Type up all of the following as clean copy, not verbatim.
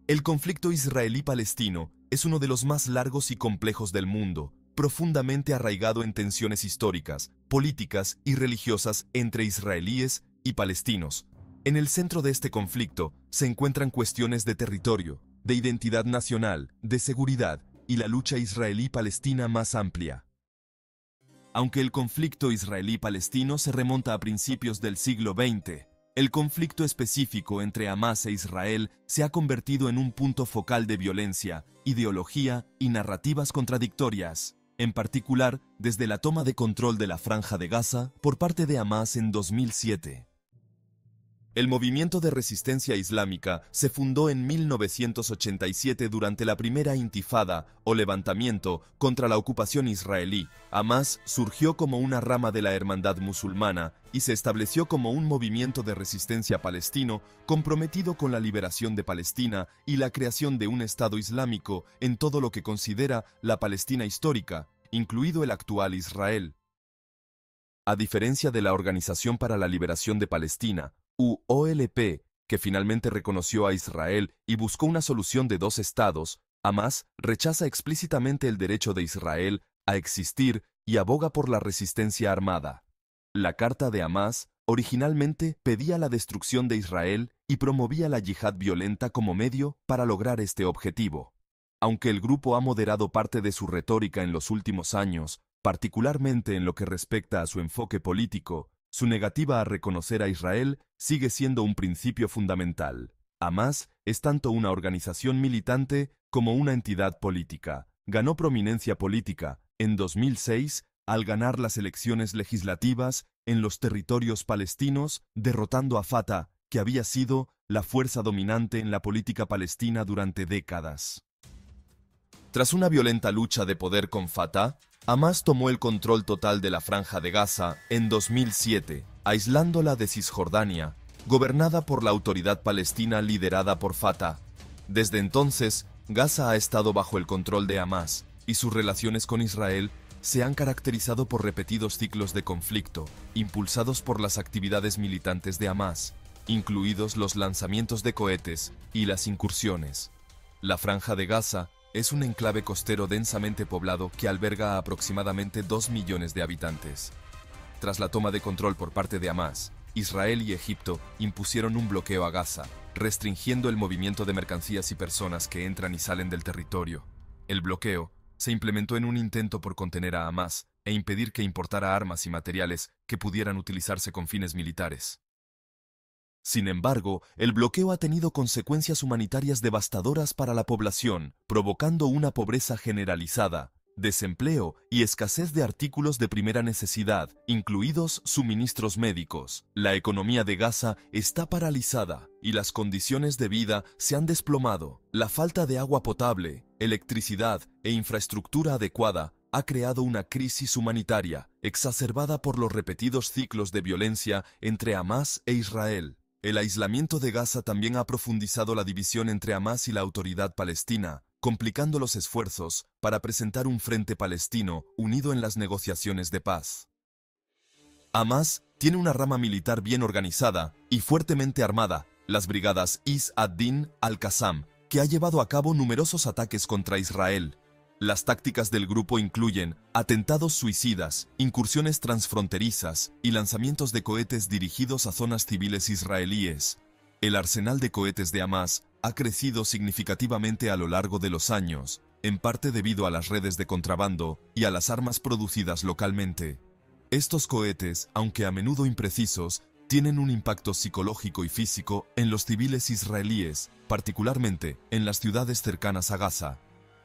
El conflicto israelí-palestino es uno de los más largos y complejos del mundo, profundamente arraigado en tensiones históricas, políticas y religiosas entre israelíes y palestinos. En el centro de este conflicto se encuentran cuestiones de territorio, de identidad nacional, de seguridad y la lucha israelí-palestina más amplia. Aunque el conflicto israelí-palestino se remonta a principios del siglo XX, el conflicto específico entre Hamás e Israel se ha convertido en un punto focal de violencia, ideología y narrativas contradictorias, en particular desde la toma de control de la Franja de Gaza por parte de Hamás en 2007. El movimiento de resistencia islámica se fundó en 1987 durante la primera intifada o levantamiento contra la ocupación israelí. Hamás surgió como una rama de la hermandad musulmana y se estableció como un movimiento de resistencia palestino comprometido con la liberación de Palestina y la creación de un Estado islámico en todo lo que considera la Palestina histórica, incluido el actual Israel. A diferencia de la Organización para la Liberación de Palestina, UOLP, que finalmente reconoció a Israel y buscó una solución de dos estados, Hamás rechaza explícitamente el derecho de Israel a existir y aboga por la resistencia armada. La Carta de Hamás originalmente pedía la destrucción de Israel y promovía la yihad violenta como medio para lograr este objetivo. Aunque el grupo ha moderado parte de su retórica en los últimos años, particularmente en lo que respecta a su enfoque político, su negativa a reconocer a Israel sigue siendo un principio fundamental. Hamás es tanto una organización militante como una entidad política. Ganó prominencia política en 2006 al ganar las elecciones legislativas en los territorios palestinos, derrotando a Fatah, que había sido la fuerza dominante en la política palestina durante décadas. Tras una violenta lucha de poder con Fatah, Hamás tomó el control total de la Franja de Gaza en 2007, aislándola de Cisjordania, gobernada por la autoridad palestina liderada por Fatah. Desde entonces, Gaza ha estado bajo el control de Hamás, y sus relaciones con Israel se han caracterizado por repetidos ciclos de conflicto, impulsados por las actividades militantes de Hamás, incluidos los lanzamientos de cohetes y las incursiones. La Franja de Gaza es un enclave costero densamente poblado que alberga a aproximadamente 2 millones de habitantes. Tras la toma de control por parte de Hamás, Israel y Egipto impusieron un bloqueo a Gaza, restringiendo el movimiento de mercancías y personas que entran y salen del territorio. El bloqueo se implementó en un intento por contener a Hamás e impedir que importara armas y materiales que pudieran utilizarse con fines militares. Sin embargo, el bloqueo ha tenido consecuencias humanitarias devastadoras para la población, provocando una pobreza generalizada, desempleo y escasez de artículos de primera necesidad, incluidos suministros médicos. La economía de Gaza está paralizada y las condiciones de vida se han desplomado. La falta de agua potable, electricidad e infraestructura adecuada ha creado una crisis humanitaria, exacerbada por los repetidos ciclos de violencia entre Hamás e Israel. El aislamiento de Gaza también ha profundizado la división entre Hamás y la autoridad palestina, complicando los esfuerzos para presentar un frente palestino unido en las negociaciones de paz. Hamás tiene una rama militar bien organizada y fuertemente armada, las brigadas Is ad-Din al-Qassam, que ha llevado a cabo numerosos ataques contra Israel. Las tácticas del grupo incluyen atentados suicidas, incursiones transfronterizas y lanzamientos de cohetes dirigidos a zonas civiles israelíes. El arsenal de cohetes de Hamás ha crecido significativamente a lo largo de los años, en parte debido a las redes de contrabando y a las armas producidas localmente. Estos cohetes, aunque a menudo imprecisos, tienen un impacto psicológico y físico en los civiles israelíes, particularmente en las ciudades cercanas a Gaza.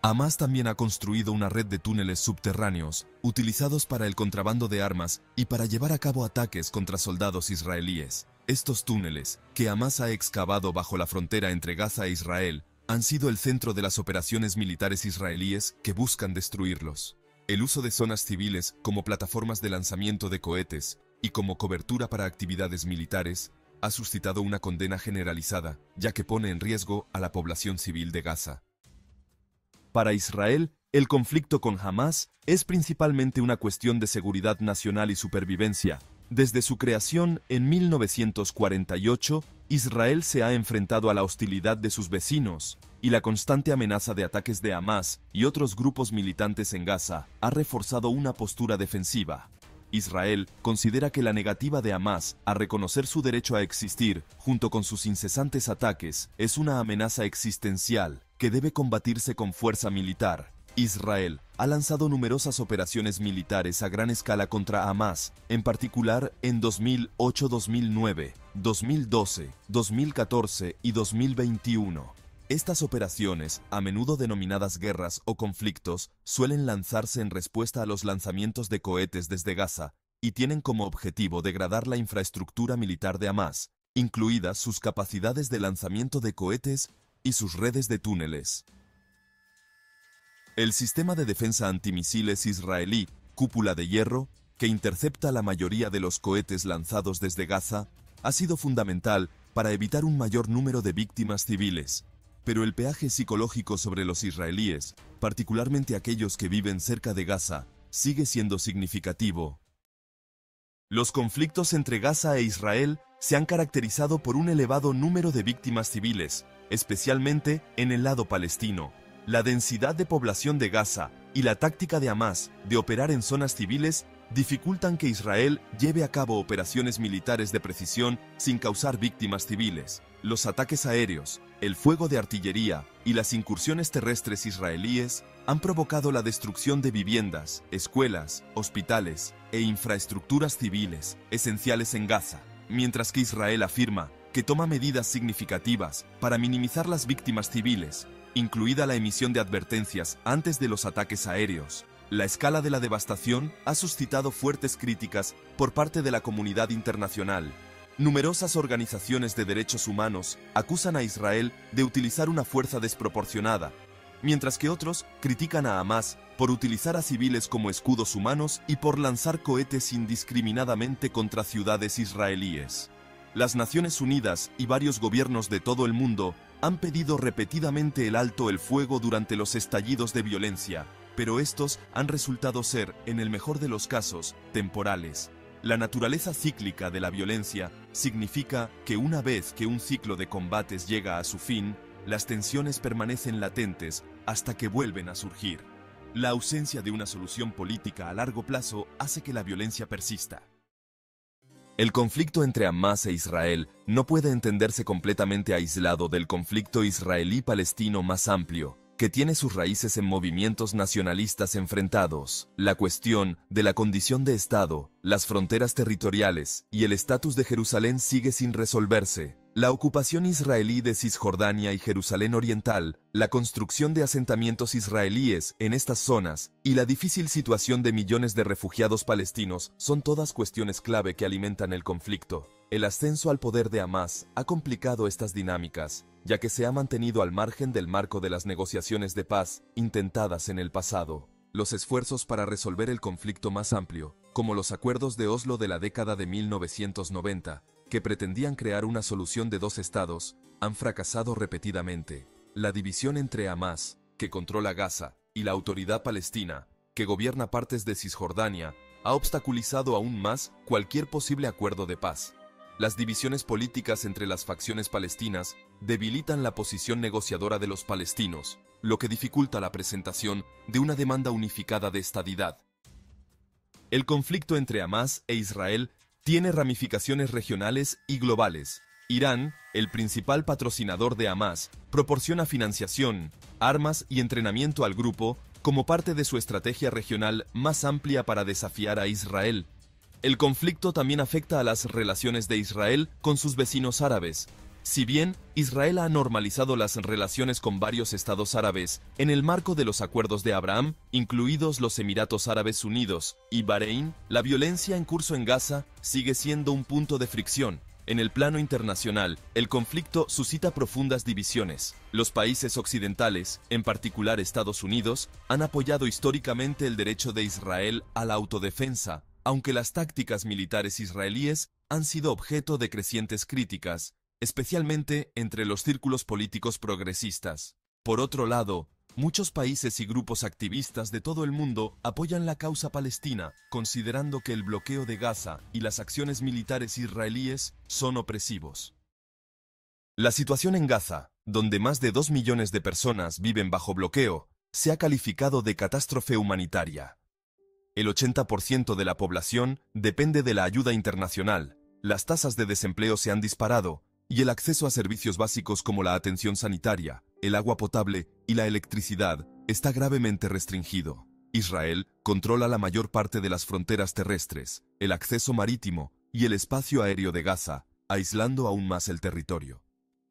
Hamás también ha construido una red de túneles subterráneos, utilizados para el contrabando de armas y para llevar a cabo ataques contra soldados israelíes. Estos túneles, que Hamás ha excavado bajo la frontera entre Gaza e Israel, han sido el centro de las operaciones militares israelíes que buscan destruirlos. El uso de zonas civiles como plataformas de lanzamiento de cohetes y como cobertura para actividades militares ha suscitado una condena generalizada, ya que pone en riesgo a la población civil de Gaza. Para Israel, el conflicto con Hamás es principalmente una cuestión de seguridad nacional y supervivencia. Desde su creación en 1948, Israel se ha enfrentado a la hostilidad de sus vecinos, y la constante amenaza de ataques de Hamás y otros grupos militantes en Gaza ha reforzado una postura defensiva. Israel considera que la negativa de Hamás a reconocer su derecho a existir, junto con sus incesantes ataques, es una amenaza existencial que debe combatirse con fuerza militar. Israel ha lanzado numerosas operaciones militares a gran escala contra Hamás, en particular en 2008, 2009, 2012, 2014 y 2021. Estas operaciones, a menudo denominadas guerras o conflictos, suelen lanzarse en respuesta a los lanzamientos de cohetes desde Gaza y tienen como objetivo degradar la infraestructura militar de Hamás, incluidas sus capacidades de lanzamiento de cohetes y sus redes de túneles. El sistema de defensa antimisiles israelí, Cúpula de Hierro, que intercepta la mayoría de los cohetes lanzados desde Gaza, ha sido fundamental para evitar un mayor número de víctimas civiles. Pero el peaje psicológico sobre los israelíes, particularmente aquellos que viven cerca de Gaza, sigue siendo significativo. Los conflictos entre Gaza e Israel se han caracterizado por un elevado número de víctimas civiles, especialmente en el lado palestino. La densidad de población de Gaza y la táctica de Hamás de operar en zonas civiles dificultan que Israel lleve a cabo operaciones militares de precisión sin causar víctimas civiles. Los ataques aéreos, el fuego de artillería y las incursiones terrestres israelíes han provocado la destrucción de viviendas, escuelas, hospitales e infraestructuras civiles esenciales en Gaza, mientras que Israel afirma que toma medidas significativas para minimizar las víctimas civiles, incluida la emisión de advertencias antes de los ataques aéreos. La escala de la devastación ha suscitado fuertes críticas por parte de la comunidad internacional. Numerosas organizaciones de derechos humanos acusan a Israel de utilizar una fuerza desproporcionada, mientras que otros critican a Hamás por utilizar a civiles como escudos humanos y por lanzar cohetes indiscriminadamente contra ciudades israelíes. Las Naciones Unidas y varios gobiernos de todo el mundo han pedido repetidamente el alto el fuego durante los estallidos de violencia, pero estos han resultado ser, en el mejor de los casos, temporales. La naturaleza cíclica de la violencia significa que una vez que un ciclo de combates llega a su fin, las tensiones permanecen latentes hasta que vuelven a surgir. La ausencia de una solución política a largo plazo hace que la violencia persista. El conflicto entre Hamás e Israel no puede entenderse completamente aislado del conflicto israelí-palestino más amplio, que tiene sus raíces en movimientos nacionalistas enfrentados. La cuestión de la condición de Estado, las fronteras territoriales y el estatus de Jerusalén sigue sin resolverse. La ocupación israelí de Cisjordania y Jerusalén Oriental, la construcción de asentamientos israelíes en estas zonas y la difícil situación de millones de refugiados palestinos son todas cuestiones clave que alimentan el conflicto. El ascenso al poder de Hamás ha complicado estas dinámicas, ya que se ha mantenido al margen del marco de las negociaciones de paz intentadas en el pasado. Los esfuerzos para resolver el conflicto más amplio, como los acuerdos de Oslo de la década de 1990, que pretendían crear una solución de dos estados, han fracasado repetidamente. La división entre Hamás, que controla Gaza, y la Autoridad Palestina, que gobierna partes de Cisjordania, ha obstaculizado aún más cualquier posible acuerdo de paz. Las divisiones políticas entre las facciones palestinas debilitan la posición negociadora de los palestinos, lo que dificulta la presentación de una demanda unificada de estadidad. El conflicto entre Hamás e Israel tiene ramificaciones regionales y globales. Irán, el principal patrocinador de Hamás, proporciona financiación, armas y entrenamiento al grupo como parte de su estrategia regional más amplia para desafiar a Israel. El conflicto también afecta a las relaciones de Israel con sus vecinos árabes. Si bien Israel ha normalizado las relaciones con varios estados árabes en el marco de los acuerdos de Abraham, incluidos los Emiratos Árabes Unidos y Bahrein, la violencia en curso en Gaza sigue siendo un punto de fricción. En el plano internacional, el conflicto suscita profundas divisiones. Los países occidentales, en particular Estados Unidos, han apoyado históricamente el derecho de Israel a la autodefensa, aunque las tácticas militares israelíes han sido objeto de crecientes críticas, especialmente entre los círculos políticos progresistas. Por otro lado, muchos países y grupos activistas de todo el mundo apoyan la causa palestina, considerando que el bloqueo de Gaza y las acciones militares israelíes son opresivos. La situación en Gaza, donde más de 2 millones de personas viven bajo bloqueo, se ha calificado de catástrofe humanitaria. El 80% de la población depende de la ayuda internacional, las tasas de desempleo se han disparado, y el acceso a servicios básicos como la atención sanitaria, el agua potable y la electricidad está gravemente restringido. Israel controla la mayor parte de las fronteras terrestres, el acceso marítimo y el espacio aéreo de Gaza, aislando aún más el territorio.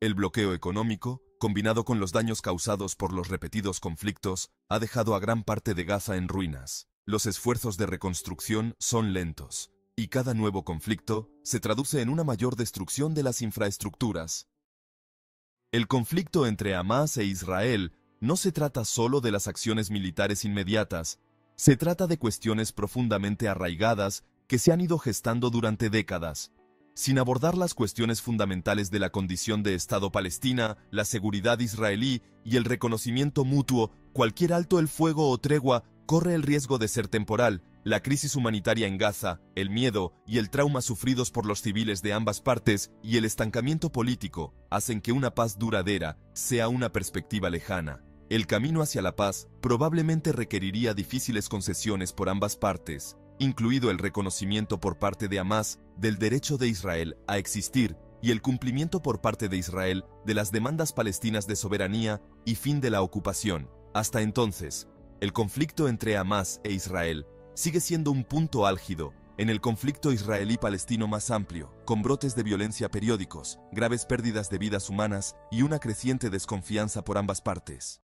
El bloqueo económico, combinado con los daños causados por los repetidos conflictos, ha dejado a gran parte de Gaza en ruinas. Los esfuerzos de reconstrucción son lentos, y cada nuevo conflicto se traduce en una mayor destrucción de las infraestructuras. El conflicto entre Hamás e Israel no se trata solo de las acciones militares inmediatas, se trata de cuestiones profundamente arraigadas que se han ido gestando durante décadas. Sin abordar las cuestiones fundamentales de la condición de Estado palestina, la seguridad israelí y el reconocimiento mutuo, cualquier alto el fuego o tregua corre el riesgo de ser temporal. La crisis humanitaria en Gaza, el miedo y el trauma sufridos por los civiles de ambas partes y el estancamiento político hacen que una paz duradera sea una perspectiva lejana. El camino hacia la paz probablemente requeriría difíciles concesiones por ambas partes, incluido el reconocimiento por parte de Hamás del derecho de Israel a existir y el cumplimiento por parte de Israel de las demandas palestinas de soberanía y fin de la ocupación. Hasta entonces, el conflicto entre Hamás e Israel sigue siendo un punto álgido en el conflicto israelí-palestino más amplio, con brotes de violencia periódicos, graves pérdidas de vidas humanas y una creciente desconfianza por ambas partes.